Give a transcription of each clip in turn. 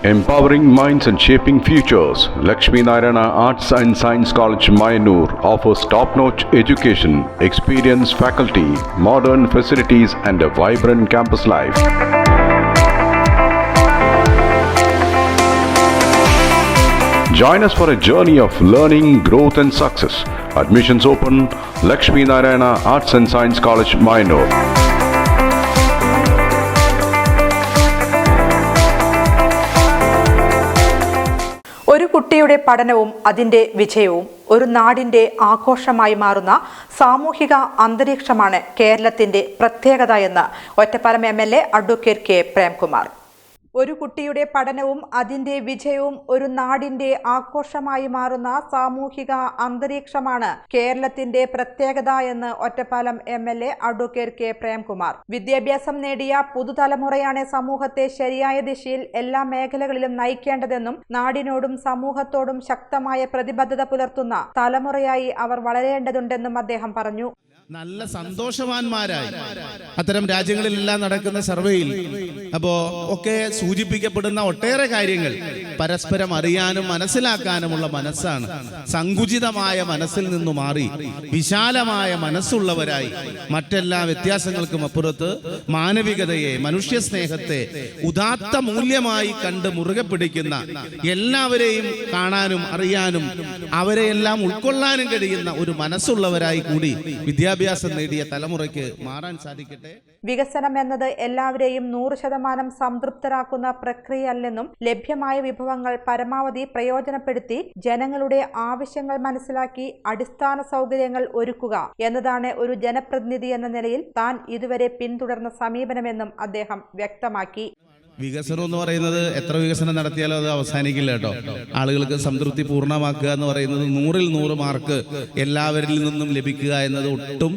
Empowering minds and shaping futures, Lakshmi Narayana Arts and Science College, Mayanur offers top-notch education, experienced faculty, modern facilities and a vibrant campus life. Join us for a journey of learning, growth and success. Admissions open, Lakshmi Narayana Arts and Science College, Mayanur. ഒരു കുട്ടിയുടെ പഠനവും അതിന്റെ വിജയവും ഒരു നാടിന്റെ ആഘോഷമായി മാറുന്ന സാമൂഹിക അന്തരീക്ഷമാണ് കേരളത്തിന്റെ പ്രത്യേകത എന്ന് Ottapalam MLA advocate K Premkumar. ഒരു കുട്ടിയുടെ പഠനവും അതിന്റെ വിജയവും ഒരു നാടിന്റെ ആഘോഷമായി മാറുന്ന സാമൂഹിക അന്തരീക്ഷമാണ് കേരളത്തിന്റെ പ്രത്യേകത എന്ന് Ottapalam MLA advocate K Premkumar. വിദ്യാഭ്യാസം നേടിയ പുതുതലമുറയാണ് സമൂഹത്തെ ശരിയായ ദിശയിൽ എല്ലാ മേഖലകളിലും നയിക്കേണ്ടതെന്നും നാടിനോടും സമൂഹത്തോടും ശക്തമായ പ്രതിബദ്ധത പുലർത്തുന്ന തലമുറയായി അവർ വളരേണ്ടതുണ്ടെന്നും അദ്ദേഹം പറഞ്ഞു. നല്ല സന്തോഷവാന്മാരായി അത്തരം രാജ്യങ്ങളിലെല്ലാം നടക്കുന്ന സർവേയിൽ ഒക്കെ സൂചിപ്പിക്കപ്പെടുന്ന ഒട്ടേറെ കാര്യങ്ങൾ പരസ്പരം അറിയാനും മനസ്സിലാക്കാനുമുള്ള മനസ്സാണ്. സങ്കുചിതമായ മനസ്സിൽ നിന്നു മാറി വിശാലമായ മനസ്സുള്ളവരായി മറ്റെല്ലാ വ്യത്യാസങ്ങൾക്കും അപ്പുറത്ത് മാനവികതയെ, മനുഷ്യ സ്നേഹത്തെ ഉദാത്ത മൂല്യമായി കണ്ട് മുറുകെ പിടിക്കുന്ന, എല്ലാവരെയും കാണാനും അറിയാനും അവരെയെല്ലാം ഉൾക്കൊള്ളാനും കഴിയുന്ന ഒരു മനസ്സുള്ളവരായി കൂടി വിദ്യാഭ്യാസം നേടിയ തലമുറയ്ക്ക് മാറാൻ സാധിക്കട്ടെ. വികസനം എന്നത് എല്ലാവരെയും 100% സംതൃപ്തരാക്കുന്ന പ്രക്രിയയല്ലെന്നും ലഭ്യമായ വിഭവങ്ങൾ പരമാവധി പ്രയോജനപ്പെടുത്തി ജനങ്ങളുടെ ആവശ്യങ്ങൾ മനസ്സിലാക്കി അടിസ്ഥാന സൗകര്യങ്ങൾ ഒരുക്കുക എന്നതാണ് ഒരു ജനപ്രതിനിധി എന്ന നിലയിൽ താൻ ഇതുവരെ പിന്തുടർന്ന സമീപനമെന്നും അദ്ദേഹം വ്യക്തമാക്കി. വികസനം എന്ന് പറയുന്നത് എത്ര വികസനം നടത്തിയാലും അത് അവസാനിക്കില്ല കേട്ടോ. ആളുകൾക്ക് സംതൃപ്തി പൂർണ്ണമാക്കുക എന്ന് പറയുന്നത് 100-ൽ 100 മാർക്ക് എല്ലാവരിൽ നിന്നും ലഭിക്കുക എന്നത് ഒട്ടും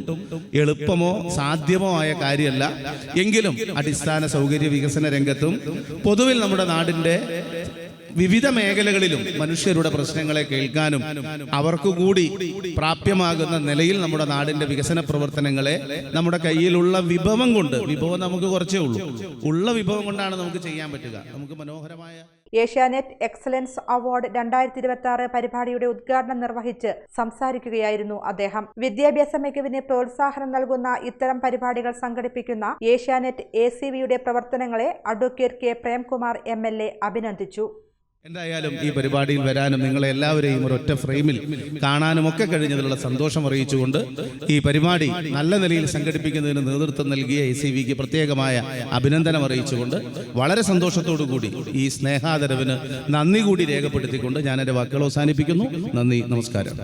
എളുപ്പമോ സാധ്യമോ ആയ കാര്യമല്ല. എങ്കിലും അടിസ്ഥാന സൗകര്യ വികസന രംഗത്തും പൊതുവിൽ നമ്മുടെ നാടിന്റെ വിവിധ മേഖലകളിലും മനുഷ്യരുടെ പ്രശ്നങ്ങളെ കേൾക്കാനും അവർക്ക് കൂടി പ്രാപ്യമാകുന്ന നിലയിൽ നമ്മുടെ നാടിന്റെ വികസന പ്രവർത്തനങ്ങളെ നമ്മുടെ കയ്യിലുള്ള വിഭവം കൊണ്ട്, വിഭവം നമുക്ക് കുറച്ചേ ഉള്ളൂ, ഉള്ള വിഭവം കൊണ്ടാണ് നമുക്ക് ചെയ്യാൻ പറ്റുക. നമുക്ക് മനോഹരമായ ഏഷ്യാനെറ്റ് എക്സലൻസ് അവാർഡ് 2026 പരിപാടിയുടെ ഉദ്ഘാടനം നിർവഹിച്ച് സംസാരിക്കുകയായിരുന്നു അദ്ദേഹം. വിദ്യാഭ്യാസ മികവിന് പ്രോത്സാഹനം നൽകുന്ന ഇത്തരം പരിപാടികൾ സംഘടിപ്പിക്കുന്ന ഏഷ്യാനെറ്റ് ACVയുടെ പ്രവർത്തനങ്ങളെ അഡ്വക്കേറ്റ് കെ പ്രേംകുമാർ MLA അഭിനന്ദിച്ചു. എന്തായാലും ഈ പരിപാടിയിൽ വരാനും നിങ്ങളെ എല്ലാവരെയും ഒരൊറ്റ ഫ്രെയിമിൽ കാണാനും ഒക്കെ കഴിഞ്ഞതിലുള്ള സന്തോഷം അറിയിച്ചുകൊണ്ട് ഈ പരിപാടി നല്ല നിലയിൽ സംഘടിപ്പിക്കുന്നതിന് നേതൃത്വം നൽകിയ ACVക്ക് പ്രത്യേകമായ അഭിനന്ദനം അറിയിച്ചുകൊണ്ട് വളരെ സന്തോഷത്തോടു കൂടി ഈ സ്നേഹാദരവിന് നന്ദി കൂടി രേഖപ്പെടുത്തിക്കൊണ്ട് ഞാൻ എൻ്റെ വാക്കുകൾ അവസാനിപ്പിക്കുന്നു. നന്ദി, നമസ്കാരം.